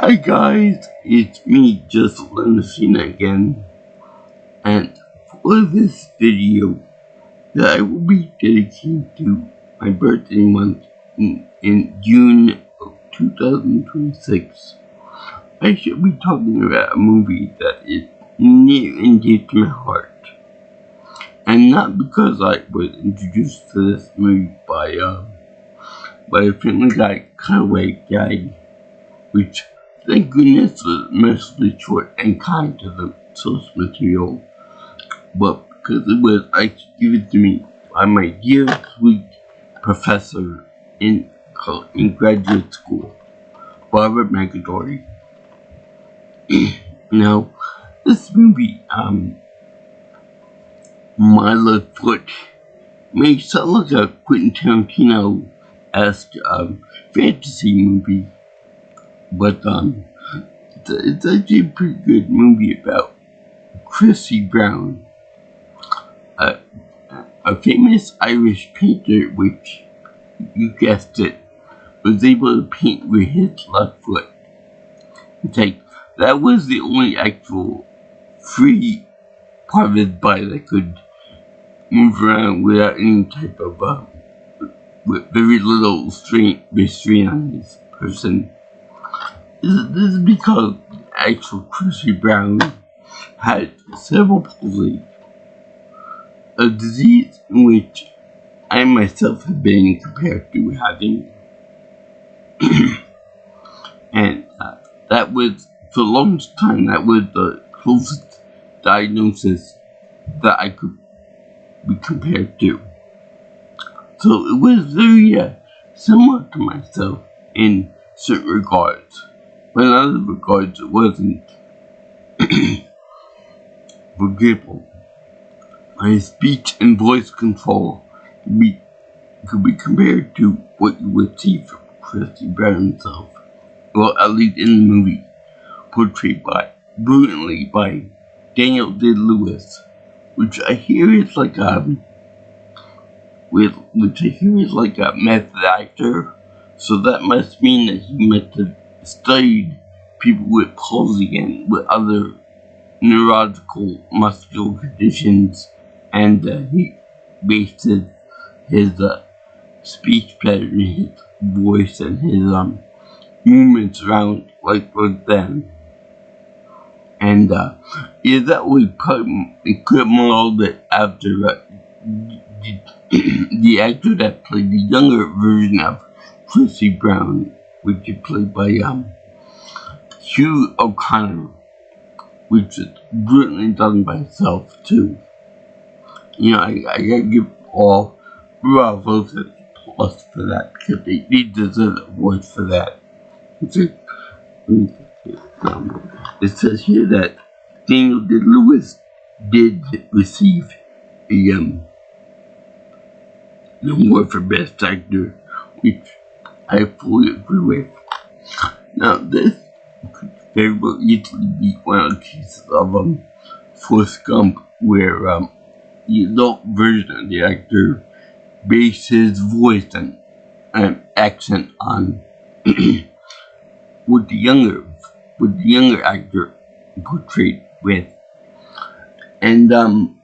Hi guys, it's me, Just Messina again, and for this video that I will be dedicating to my birthday month in June of 2026, I shall be talking about a movie that is near and dear to my heart. And not because I was introduced to this movie by a Family Guy cutaway gag, which thank goodness was mostly short and kind to the source material, but because it was actually given to me by my dear sweet professor in graduate school, Barbara McAdory. Now, this movie, My Left Foot, may sound like a Quentin Tarantino-esque fantasy movie, but it's actually a pretty good movie about Chrissy Brown, a famous Irish painter, which, you guessed it, was able to paint with his left foot. It's like, that was the only actual free part of his body that could move around without any type of, with very little restraint on his person. This is because actual Chrissy Brown had cerebral palsy, a disease in which I myself have been compared to having, and that was, for the longest time, that was the closest diagnosis that I could be compared to. So it was very similar to myself in certain regards, but in other regards it wasn't. For example, my speech and voice control could be compared to what you would see from Chrissy Brown himself, well, at least in the movie, portrayed brilliantly by Daniel Day-Lewis, which I hear is like a method actor, so that must mean that he must have studied people with palsy and with other neurological muscular conditions, and he based his speech pattern, his voice, and his movements around like them. And that would could modeled it after the actor that played the younger version of Chrissy Brown, which is played by Hugh O'Connor, which is brilliantly done by himself too. You know, I gotta give all bravos and plus for that, because they deserve a voice for that. It says here that Daniel Day-Lewis did receive an award for Best Actor, which I fully agree with. Now, this could very well easily be one of the cases of Forrest Gump, where the adult version of the actor based his voice and accent on what the younger actor portrayed with. And the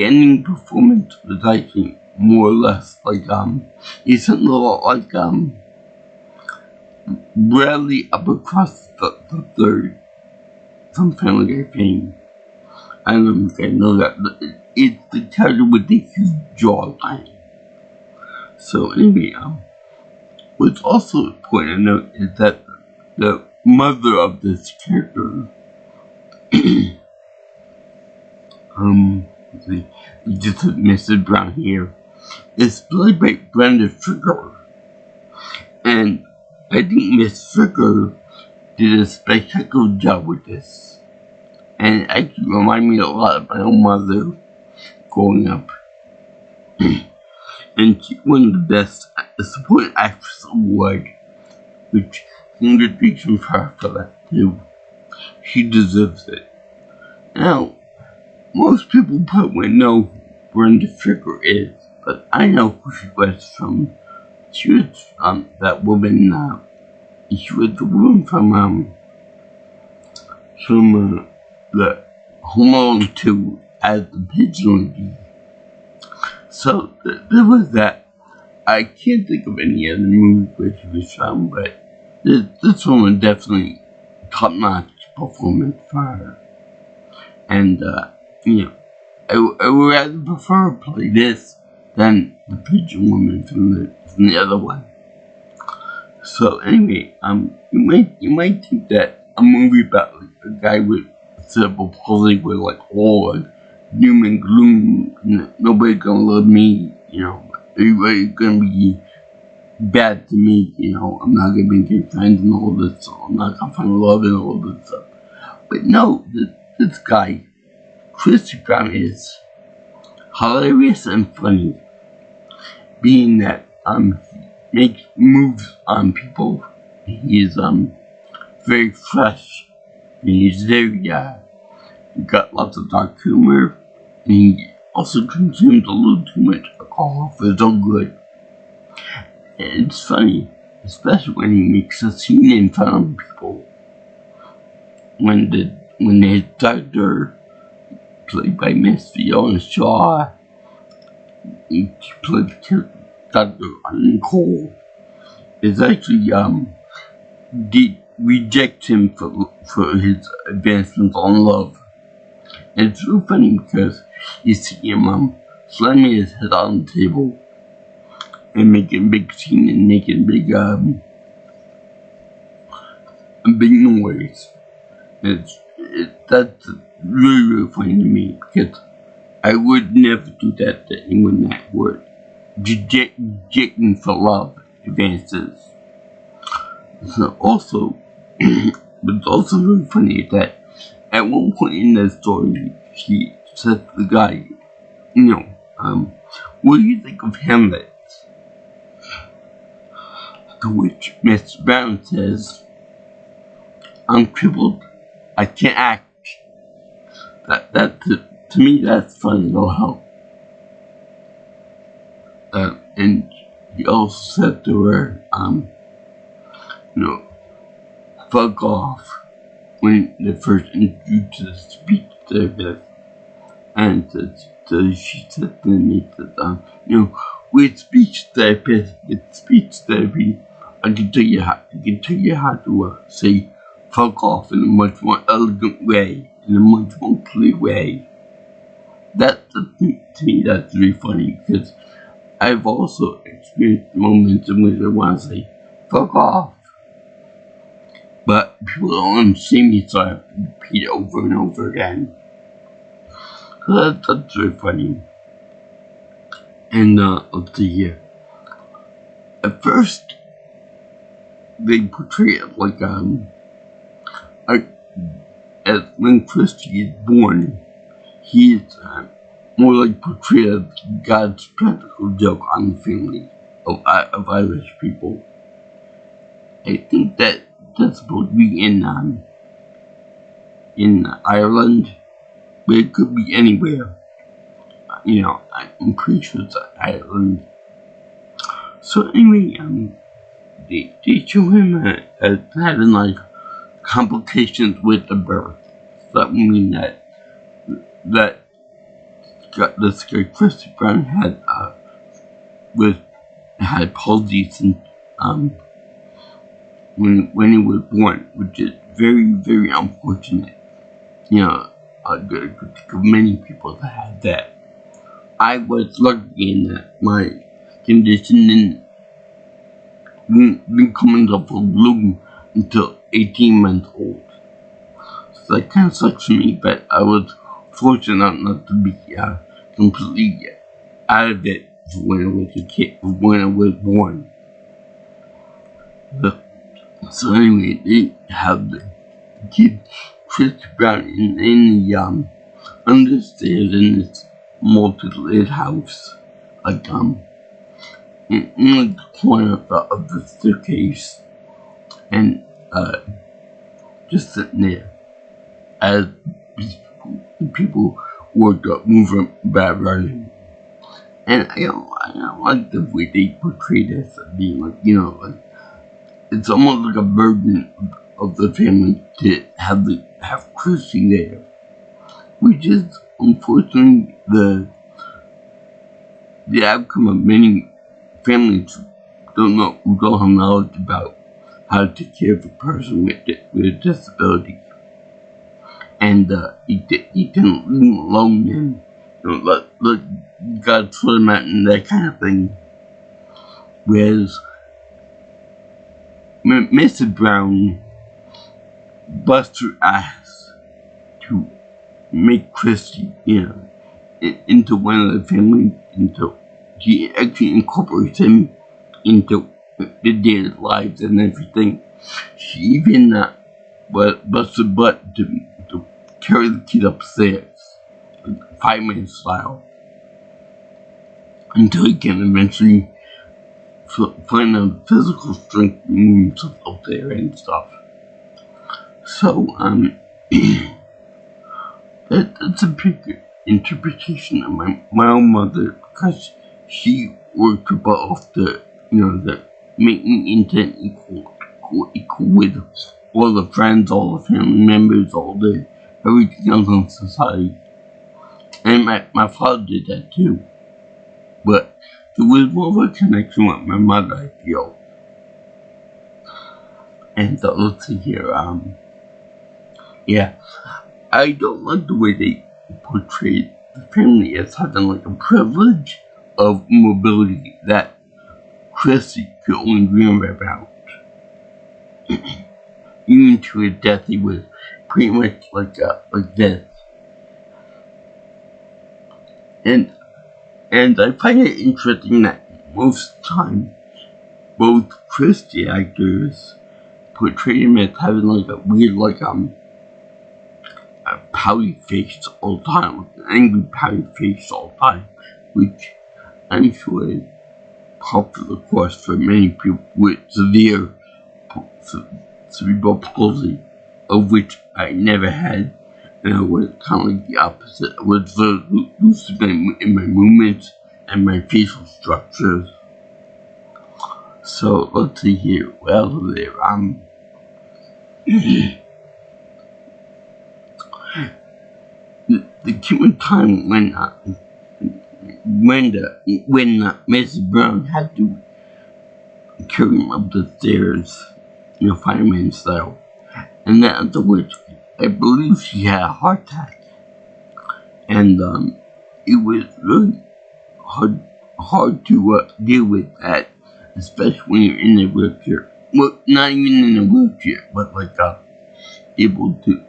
ending performance was actually more or less like it's something a lot like Bradley Uppercross the third from Family Guy fame. I don't know if you guys know that, but it's the character with the huge jawline. So anyway, what's also important to note is that the mother of this character, just Mrs. Brown here, is played by Brenda Fricker, and I think Miss Fricker did a spectacular job with this, and it actually reminded me a lot of my own mother growing up. And she won the Best Supporting Actress Award, which congratulations for her for that too. She deserves it. Now, most people probably know who Brenda Fricker is, but I know who she was from. She was that woman She was the woman from the Home Alone 2 as the pigeon lady. So there was that. I can't think of any other movie where she was from, but this one was definitely top-notch performance for her. And, you know, I would rather prefer to play this than the pigeon woman from the other one. So anyway, you might think that a movie about like, a guy with cerebral palsy with like all like doom and gloom, nobody gonna love me, everybody gonna be bad to me, I'm not gonna make any friends and all this, so I'm not gonna find love and all this stuff. But no, this guy, Chris Brown, is hilarious and funny, being that he makes moves on people. He's very fresh, and he's very got lots of dark humor, and he also consumes a little too much alcohol for his own good. And it's funny, especially when he makes a scene in front of people. When his doctor, played by Miss Fiona Shaw, he played Dr. Nicole, is actually reject him for his advancements on love. And it's real funny because you see him slamming his head on the table and making a big scene and making a big noise. That's really funny to me because I would never do that to anyone that would rejecting for love advances. So also, it's also really funny that at one point in the story, she says to the guy, what do you think of Hamlet? To which Mr. Brown says, I'm crippled, I can't act. To me, that's funny as hell. And he also said to her, fuck off, when they first introduced the speech therapist. And she said to me that, with speech therapy, I can tell you how to say fuck off in a much more elegant way, in a much more clear way. To me, that's really funny because I've also experienced moments in which I want to say fuck off, but people don't understand me, so I have to repeat it over and over again. So that's really funny. And let's see here. At first, they portray it like as when Christy is born, he is more like portrayed as God's practical joke on the family of Irish people. I think that's supposed to be in Ireland, but it could be anywhere. I'm pretty sure it's Ireland. So anyway, they show him as having like complications with the birth. So that would mean that this guy Chris Brown had palsy since when he was born, which is very, very unfortunate. I could think of many people that had that. I was lucky in that my condition didn't come into full bloom until 18 months old. So that kind of sucks for me, but I was fortunate not to be completely out of it when I was a kid, when I was born. So anyway, they have the kid Chris Brown in the understairs in this multi-layered house, like in the corner of the staircase, and just sitting there as people worked up, moving back, running. And I don't like the way they portray this as being like it's almost like a burden of the family to have Chrissy there, which is unfortunately the outcome of many families who don't have knowledge about how to take care of a person with a disability, and you can leave them alone and let God sort them out and that kind of thing. Whereas Mrs. Brown bust her ass to make Christy, into one of the family. She actually incorporates him into the daily lives and everything. She even busts a butt to carry the kid upstairs, fireman style, until he can eventually find a physical strength to move himself up there and stuff. So, that's a big interpretation of my own mother, because she worked her butt off to make me into an equal with all the friends, all the family members, everything else in society. And my father did that too. But there was more of a connection with my mother, I feel. And let's see here, I don't like the way they portrayed the family as having like a privilege of mobility that Chrissy could only dream about. Even to her death, he was pretty much like this. And I find it interesting that most of the time, both Christy actors portray him as having like a weird, a pouty face all the time, like an angry pouty face all the time, which I'm sure is popular, of course, for many people with severe cerebral palsy, of which I never had. And I was kind of like the opposite. I was very lucid in my movements and my facial structures. So let's see here. Well, there. The came time when Mrs. Brown had to carry him up the stairs, fireman style, and afterwards, I believe she had a heart attack, and it was really hard to deal with that, especially when you're in a wheelchair. Well, not even in a wheelchair, but able to,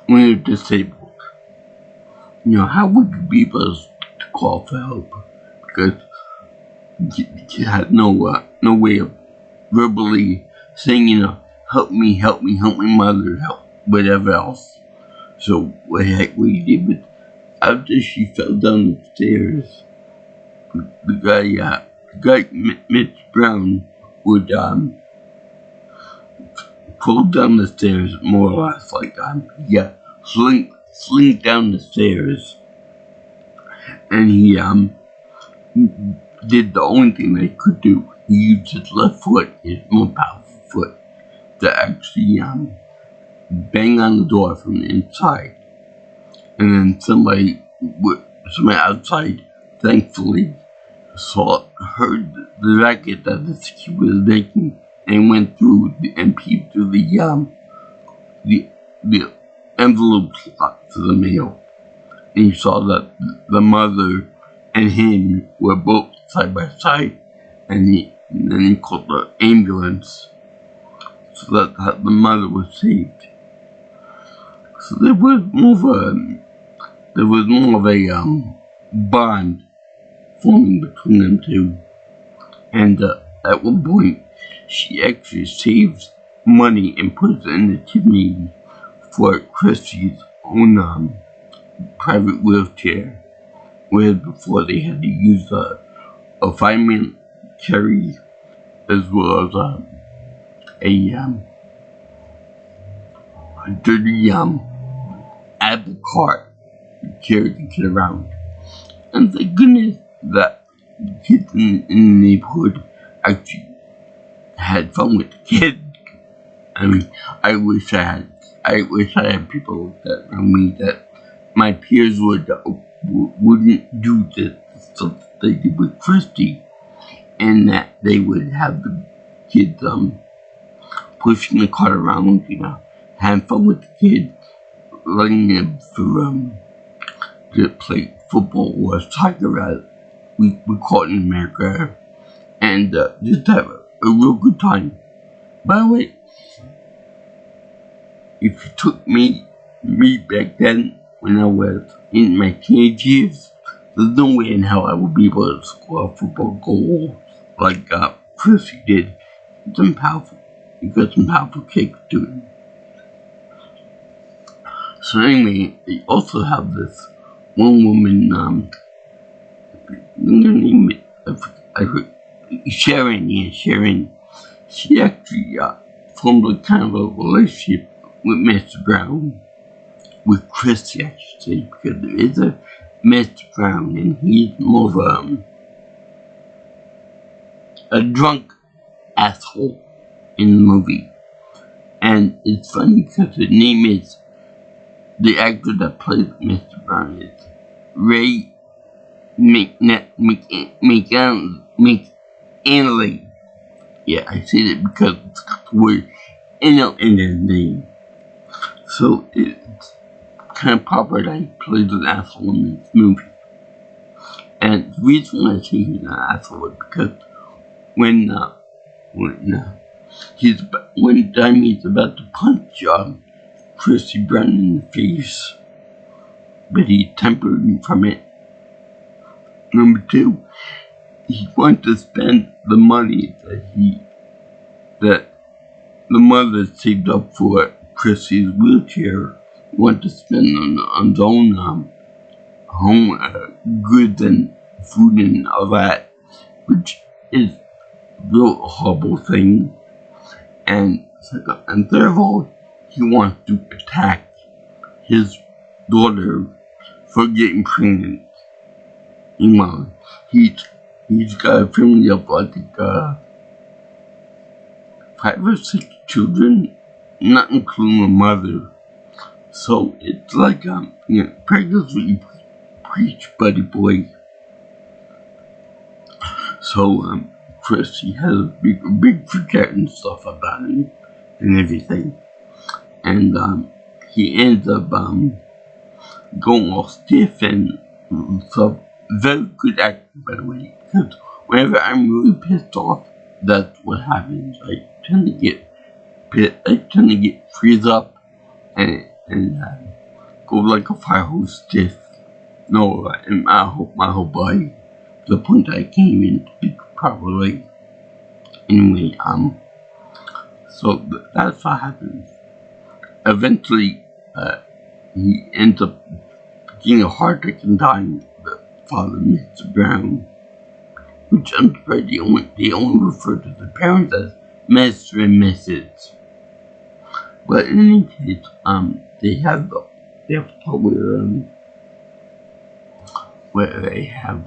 when you're disabled. How would you be able to call for help? Because you had no way of verbally saying, help me, my mother, help, whatever else. So what the heck we did, but after she fell down the stairs, the guy, Mitch Brown, would pull down the stairs more or less, sling down the stairs, and he did the only thing they could do. He used his left foot, his more powerful foot, to actually bang on the door from the inside, and then somebody outside, thankfully, heard the racket that the kid was making, and went through and peeped through the envelope slot to the mail, and he saw that the mother and him were both side by side, and then he called the ambulance so that the mother was saved. So there was more of a bond forming between them two, and at one point she actually saves money and puts it in the kidney for Christy's own private wheelchair, whereas before they had to use a fireman carry as well as a dirty apple cart to carry the kid around. And thank goodness that kids in the neighborhood actually had fun with the kid. I mean, I wish I had people like that around me, that my peers wouldn't do the stuff that they did with Christy, and that they would have the kids pushing the cart around, having fun with the kids, letting them to play football or soccer, as we call it in America, and just have a real good time. By the way, if you took me back then, when I was in my teenage years, there's no way in hell I would be able to score a football goal like Chrissy did. Some powerful, you got some powerful kicks to it. So anyway, they also have this one woman, her name is Sharon. She actually formed a kind of a relationship with Mr. Brown, with Christy, I should say, because there is a Mr. Brown, and he's more of a drunk asshole in the movie. And it's funny because the name is, the actor that plays Mr. Brown is Ray McAnally. Yeah, I say that because it's got the word in his name. So it's kind of proper that he plays an asshole in this movie. And the reason I say he's an asshole is because when time he's about to punch Christy Brown in the face, but he tempered from it. Number two, he wanted to spend the money that the mother saved up for Chrissy's wheelchair. He wanted to spend on his own home goods and food and all that, which is a real horrible thing. And third of all, he wants to attack his daughter for getting pregnant. He's got a family of, I think, 5 or 6 children, not including a mother. So it's like, practice what you preach, buddy boy. So, Christy has a big freak and stuff about him and everything. And, he ends up, going all stiff and stuff. Very good acting, by the way, because whenever I'm really pissed off, that's what happens. I tend to get freeze up and go like a fire hose stiff. No, and my whole body, to the point that I can't even speak properly. Anyway, so that's what happens. Eventually, he ends up getting a heart attack and dying. Father, Mr. Brown, which I'm surprised they only refer to the parents as Mr. and Mrs. But in any case, they have a part where they have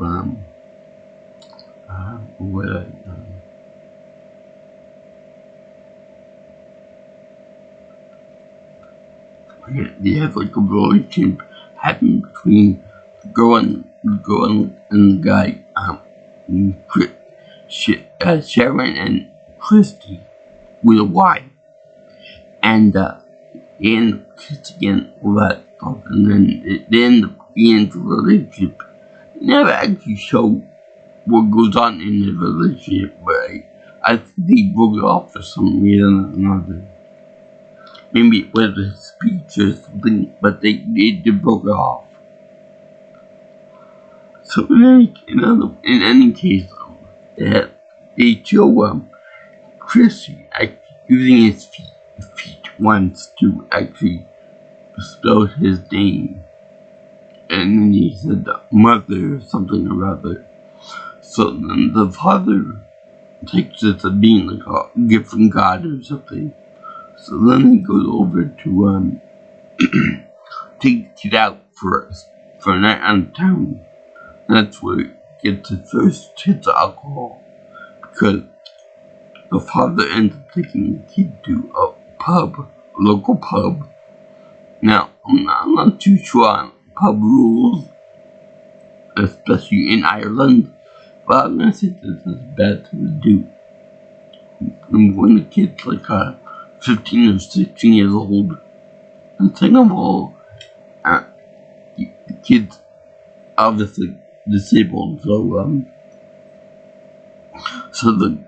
they have like a relationship happen between the girl and the guy, Sharon and Christy, with a Y, and they end up kissing and all that stuff, and then they end up being into a relationship. They never actually show what goes on in the relationship, but I think they broke it off for some reason or another. Maybe it was a speech or something, but they broke it off. So in any case, they show Chrissy using his feet once to actually spell his name, and then he said mother or something or other. So then the father takes it as being like a gift from God or something. So then he goes over to take it out for a night on town. That's where he gets his first hits of alcohol, because the father ends up taking the kid to a local pub. Now, I'm not too sure on pub rules, especially in Ireland, but I'm gonna say this is bad to do. And when the kid's like 15 or 16 years old, and second of all, the kid's obviously disabled, so the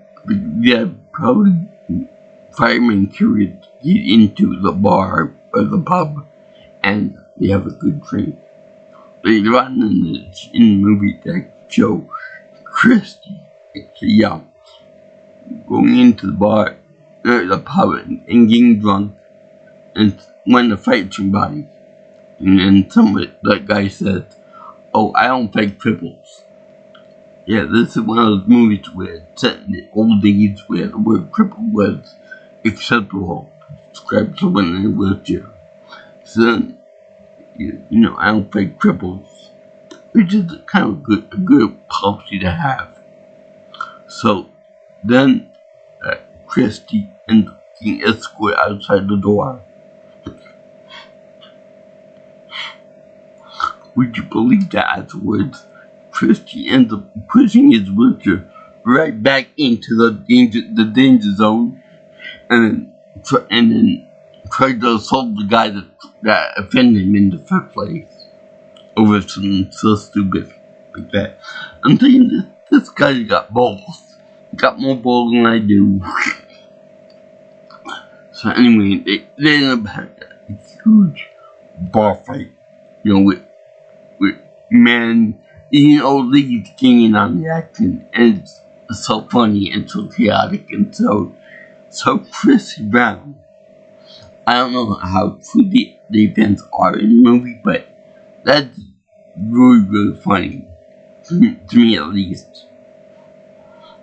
probably firemen curious to get into the bar or the pub, and they have a good drink. Later on in the movie, that show Christy actually going into the bar or the pub and getting drunk and wanting to fight somebody, and then that guy said, "Oh, I don't fight cripples." Yeah, this is one of those movies where it's set in the old days where the word cripple was acceptable to describe someone in a wheelchair. So, I don't fight cripples, which is kind of a good policy to have. So, then Christy ends up being escorted outside the door. Would you believe that afterwards, Christy ends up pushing his wheelchair right back into the danger zone, and then tried to assault the guy that offended him in the first place over something so stupid like that. I'm thinking this guy's got balls. Got more balls than I do. So anyway, they end up having a huge bar fight, with men, old ladies getting on the action, and it's so funny and so chaotic and so Chrissy Brown. I don't know how true the events are in the movie, but that's really, really funny to me at least.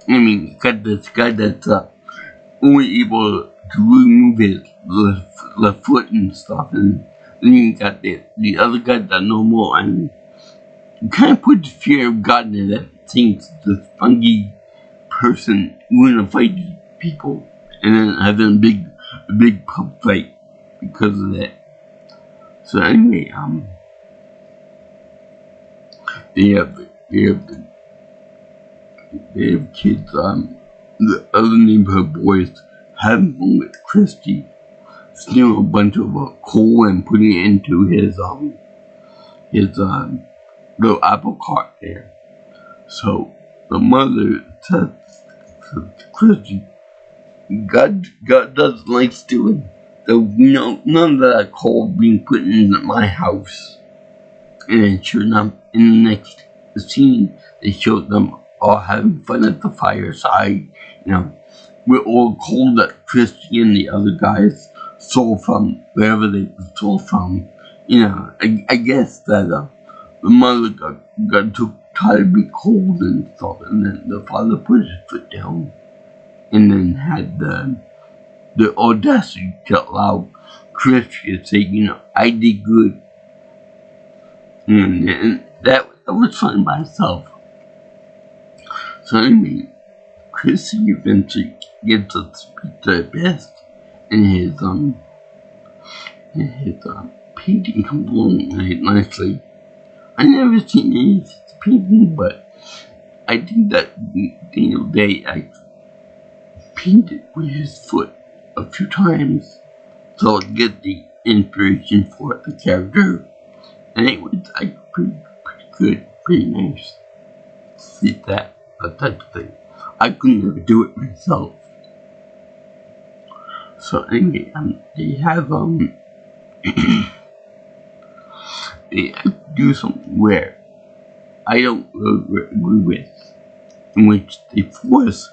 I mean, you got this guy that's only able to really move his left foot and stuff, and then you got the other guy that's normal, and you kind of put the fear of God in that thinks this funky person willing to fight these people, and then having a big pub fight because of that. So anyway, they have kids, the other neighborhood boys having fun with Christy, stealing a bunch of coal and putting it into his little apple cart there. So the mother says to Christy, God doesn't like stealing. So none of that coal being put into my house. And then sure enough, in the next scene, they showed them all having fun at the fireside, with all the coal that Christy and the other guys stole from wherever they stole from. I guess that the mother got too tired of being cold and stuff, and then the father put his foot down, and then had the audacity to allow Christy to say, I did good. And that was fun by itself. So anyway, Chrissy eventually gets to speak to best, and his painting comes along nicely. I never seen any of his painting, but I think that Daniel Day painted with his foot a few times, so I'll get the inspiration for the character. And it was pretty good, pretty nice to see that type of thing. I couldn't ever do it myself. So anyway, they have they do something where I don't really agree with, in which they force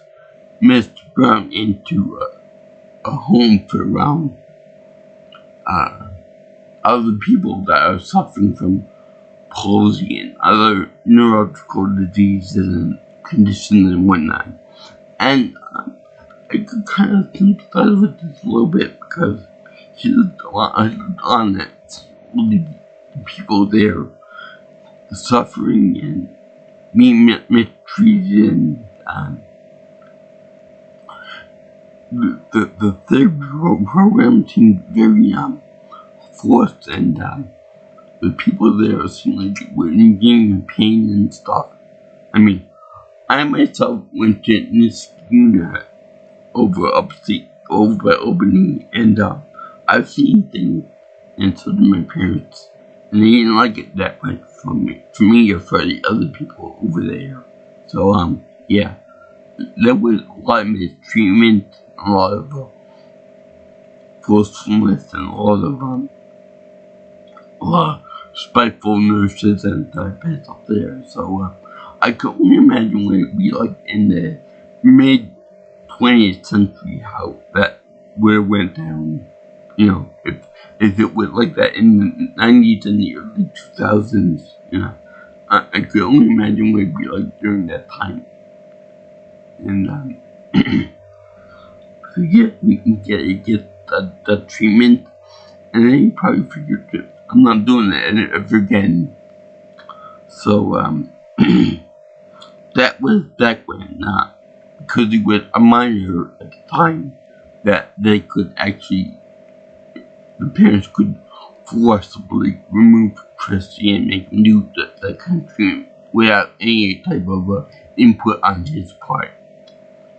Mr. Brown into a home for other people that are suffering from palsy and other neurological diseases and conditions and whatnot. And I could kind of sympathize with this a little bit, because he looked on that the people there suffering and being mistreated, and the therapy program seemed very forced, and the people there seemed like they were in pain and stuff. I mean, I myself went to this unit over Albany, and I've seen things, and so did my parents, and they didn't like it that much for me or for the other people over there. So yeah, there was a lot of mistreatment, a lot of forcefulness, and a lot of spiteful nurses and therapists up there. So I can only imagine what it'd be like in the mid 20th century, how that would have went down. You know, if it was like that in the 90s and the early 2000s, you know, I could only imagine what it'd be like during that time. And so yeah, you can get that treatment, and then you probably figured that I'm not doing that ever again. So that was back when, because he was a minor at the time, that they could actually, the parents could forcibly remove Christy and make him do the country without any type of input on his part,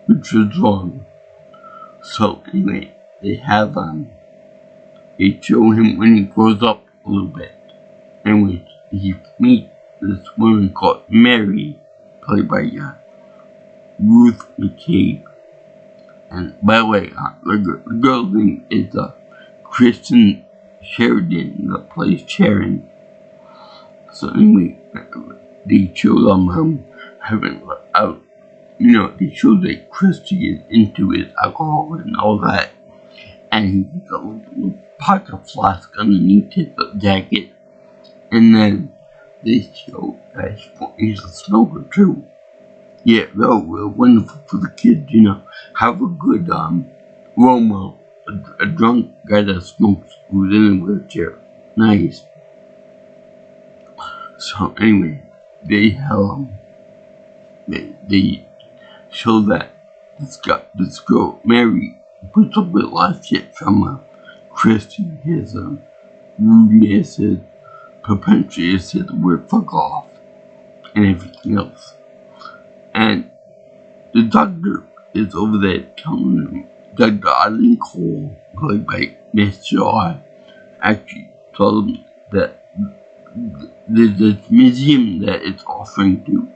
which was wrong. So anyway, they show him when he grows up a little bit, in which he meets this woman called Mary, played by Ruth McCabe. And by the way, the girl's name is Kristen Sheridan, that plays Sharon. So anyway, they show them having out. You know, they show that Christy is into his alcohol and all that, and he's got a little pocket flask underneath his jacket, and then they show that he's a smoker too. Yeah, real wonderful for the kids, you know. Have a good role model, a drunk guy that smokes who's in a wheelchair. Nice. So anyway, they have they show that this girl Mary puts up with a lot of shit from Christy, his rudeness, his propensity to say the word fuck off, and everything else. And the doctor is over there telling him, Dr. Eileen Cole, played by Miss Shaw, actually told him that there's this museum that it's offering to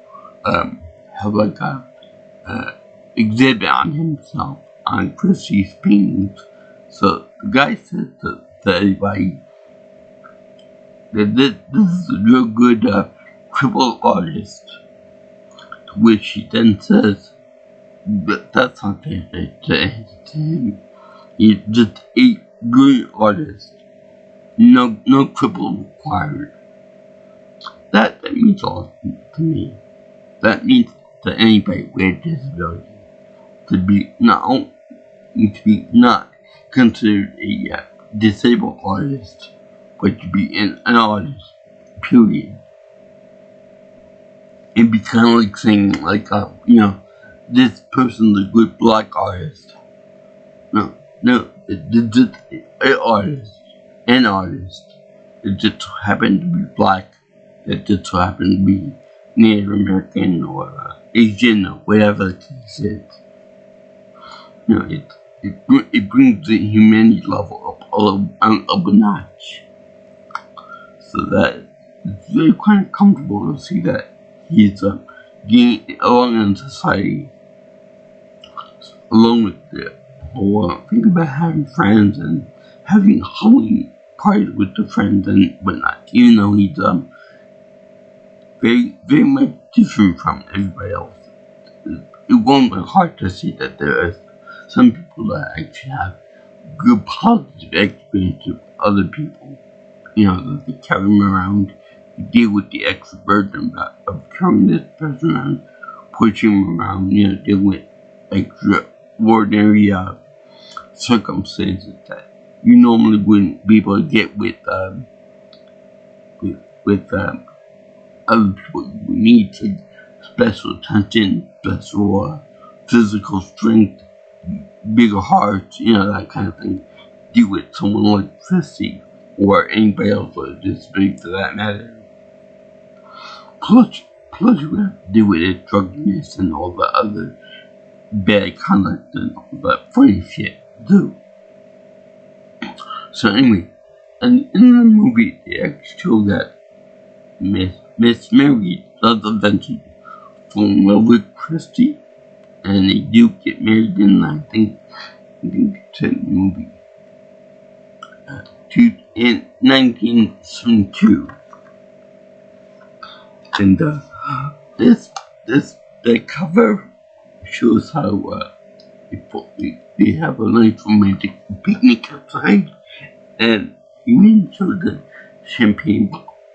have like a exhibit on himself, on Christie's paintings. So the guy said to everybody that this is a real good crippled artist, to which he then says that that's not to him. He's just a good artist. No cripple required. That means a lot to me. That means to anybody with a disability to be not considered a disabled artist, but to be an artist. Period. It'd be kind of like saying, like, this person's a good black artist. No, it's just an artist. It just happened to be black. It just happened to be Native American or Asian or whatever the case is. You know, it brings the humanity level up a notch. So that it's very kind of comfortable to see that he's getting along in society, along with the whole thing about having friends and having Halloween parties with the friends and whatnot. Even though he's very, very much different from everybody else. It won't be hard to see that there are some people that actually have good positive experience with other people. You know, that they carry them around, deal with the extra burden of carrying this person around, pushing them around, you know, deal with extraordinary circumstances that you normally wouldn't be able to get with other people. You need to special attention, special physical strength, bigger hearts, that kind of thing, deal with someone like Chrissy or anybody else with a disability for that matter. Plus you have to deal with the drug use and all the other bad conduct and all that funny shit too. So anyway, and in the movie they actually show that Miss Mary does eventually fall in love with Christy, and they do get married in I think it's in the movie in 1972. And the cover shows how they have a nice romantic picnic outside, and even show the champagne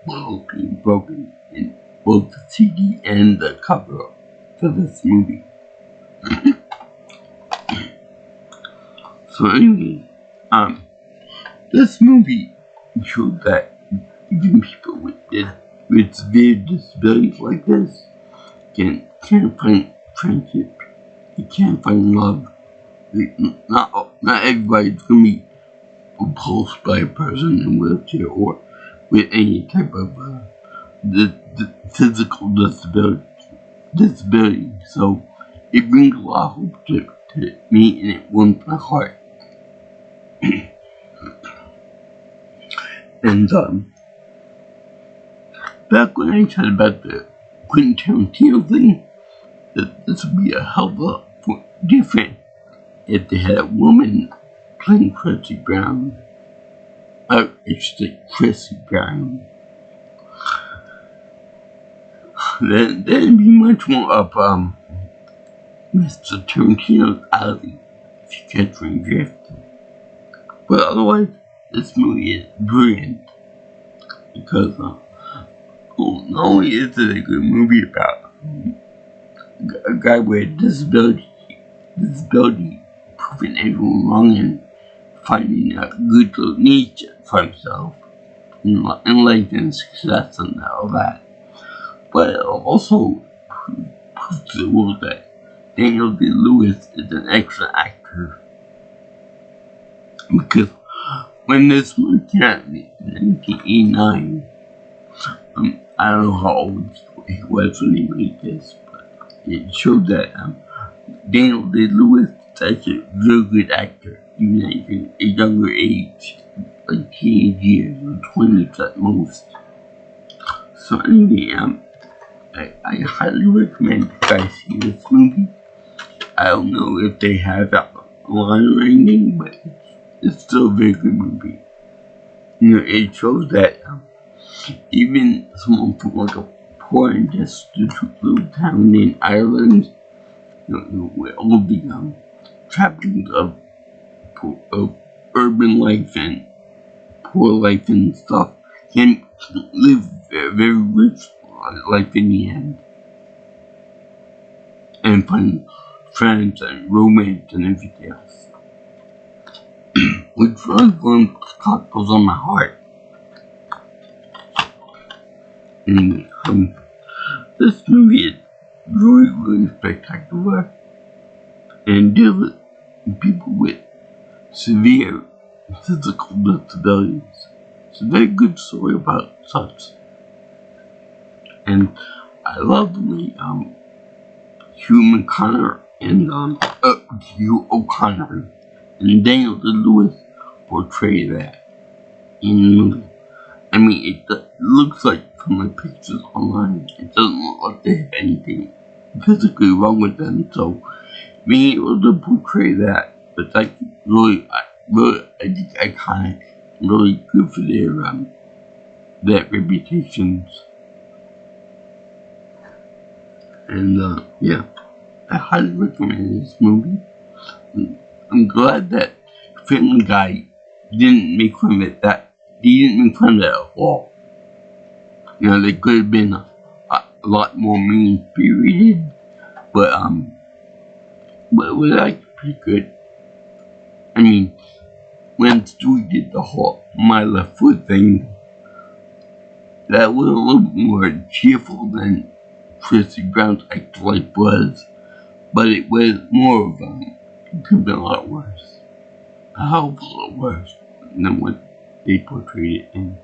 bottle being broken in both the CD and the cover for this movie. So anyway, this movie showed that even people with severe disabilities like this can't find friendship. You can't find love. Not everybody's gonna be repulsed by a person in a wheelchair or with any type of the physical disability. So it brings a lot of hope to me, and it warms my heart. And back when I said about the Quentin Tarantino thing, that this would be a hell of a lot different if they had a woman playing Chrissy Brown. It's the Chrissy Brown. Then it'd be much more up Mr. Tarantino's alley, if you catch my drift. But otherwise, this movie is brilliant because not only is it a good movie about a guy with a disability proving everyone wrong and finding a good little niche for himself in life and success and all that. But it also proves to the world that Daniel Day-Lewis is an excellent actor. Because when this movie came out in 1989, I don't know how old he was when he made this, but it showed that Daniel Day-Lewis is actually a real good actor, even at a younger age, like teenage years or 20s at most. So anyway, I highly recommend you guys see this movie. I don't know if they have that line or anything, but it's still a very good movie. It shows that even someone from like a poor and destitute little town in Ireland, with all the trappings of urban life and poor life and stuff, can live a very rich life in the end, and find friends and romance and everything else. Which really goes on my heart. Anyway, this movie is really, really spectacular and deals with people with severe physical disabilities. It's a very good story about such. And I love the way Hugh McConnell and Hugh O'Connor and Daniel Day-Lewis portray that in the movie. I mean, it looks like from the pictures online, it doesn't look like they have anything physically wrong with them. So being able to portray that, it's like really, I think iconic, really good for their reputations. And yeah, I highly recommend this movie. I'm glad that Family Guy didn't make fun of it. He didn't make fun of it at all. They could have been a lot more mean-spirited, but it was actually pretty good. I mean, when Stewie did the whole My Left Foot thing, that was a little bit more cheerful than Chrissy Brown's actual life was, but it was more of it could have been a lot worse. A hell of a lot worse than what they portrayed it in.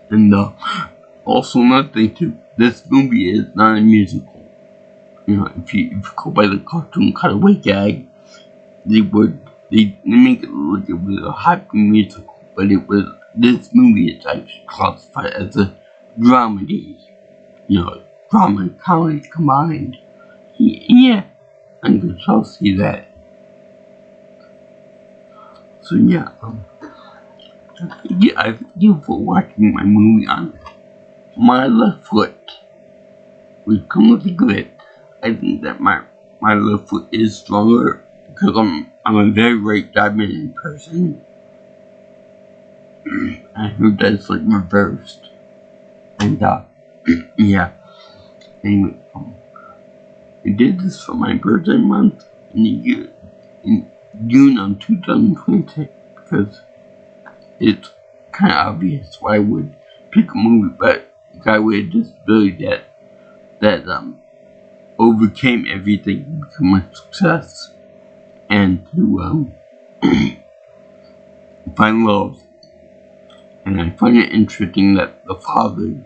And also another thing too, this movie is not a musical. You know, if you go by the cartoon cutaway gag, they make it look like it was a happy musical, but this movie is actually classified as a dramedy. You know, drama and comedy combined. Yeah, I can tell see that. So yeah, I thank you for watching my movie on my left foot. We come to think of it, I think that my left foot is stronger because I'm a very right-dominant person. I heard that's like reversed. And yeah. Anyway, I did this for my birthday month in June of 2026 because it's kind of obvious why I would pick a movie about a guy with a disability that overcame everything and became a success, and to find love. And I find it interesting that the father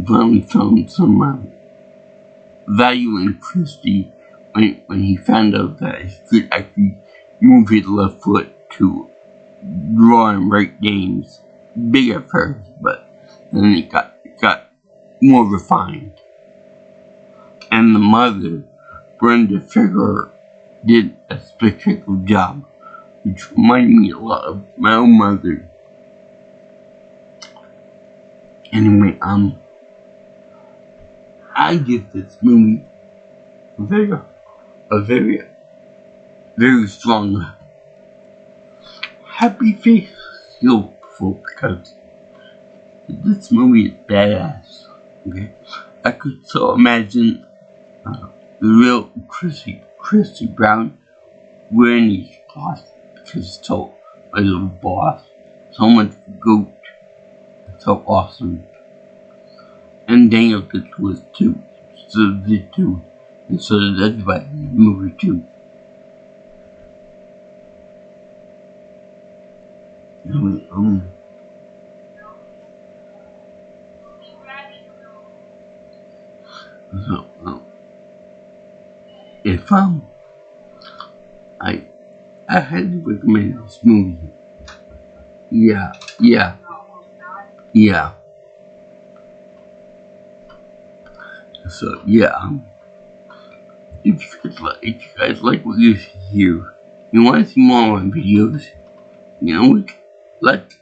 finally found some value in Christy when he found out that he could actually move his left foot to draw and write games. Big at first, but then it got more refined. And the mother, Brenda Figuer, did a spectacular job, which reminded me a lot of my own mother. Anyway, I give this movie a very strong happy face feel because this movie is badass. Okay, I could so imagine the real Christy Brown wearing these cloths because it's so a little boss, so much goat, so awesome. And Daniel did was too, so did too, and so did everybody in the movie too. Anyway, so, if I highly recommend this movie. Yeah. So yeah, if you guys like what you hear, you want to see more of my videos, you know, like,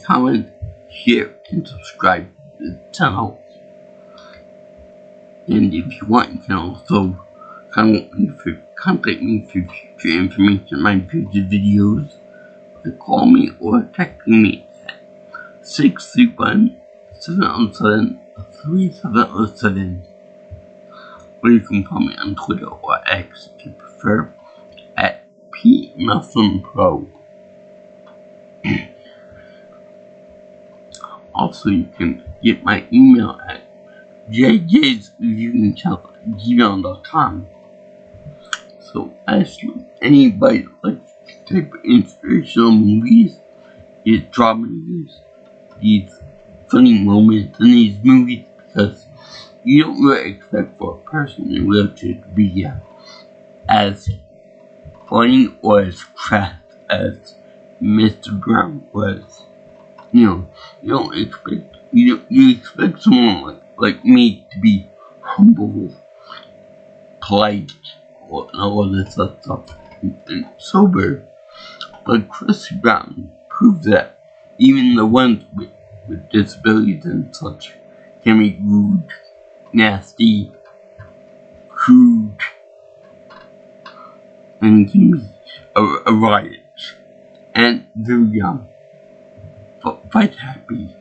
comment, share, and subscribe to the channel. And if you want, you can also contact me for future information on my future videos, or call me or text me at 631-707-3707. Or you can follow me on Twitter or X if you prefer, at PMuslimPro. Also, you can get my email at jjsreviewingchannel@gmail.com. So, actually, anybody likes this type of inspirational movies, these dramedies, these funny moments in these movies, because you don't really expect for a person in a wheelchair to be as funny or as crass as Mr. Brown was. You know, you expect someone like me to be humble, polite, or all this other stuff, and sober. But Christy Brown proves that even the ones with disabilities and such can be rude, nasty, crude, and can be a riot, and very fight happy.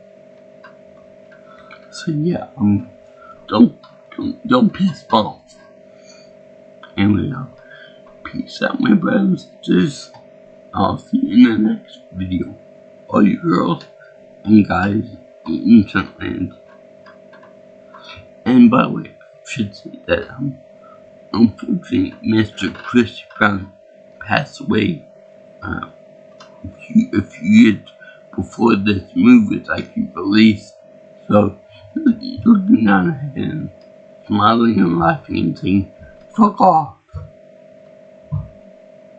So yeah, don't piss off. Anyway, peace out, my brothers and sisters. I'll see you in the next video. All you girls and guys in Internet. And by the way, I should say that unfortunately, Mr. Chris Brown passed away a few years before this movie was actually released. So, looking down at him, smiling and laughing and saying, "Fuck off,"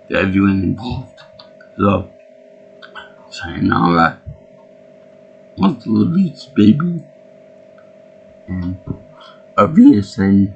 to everyone involved. So, sayonara, what's the release, baby? And Avia saying,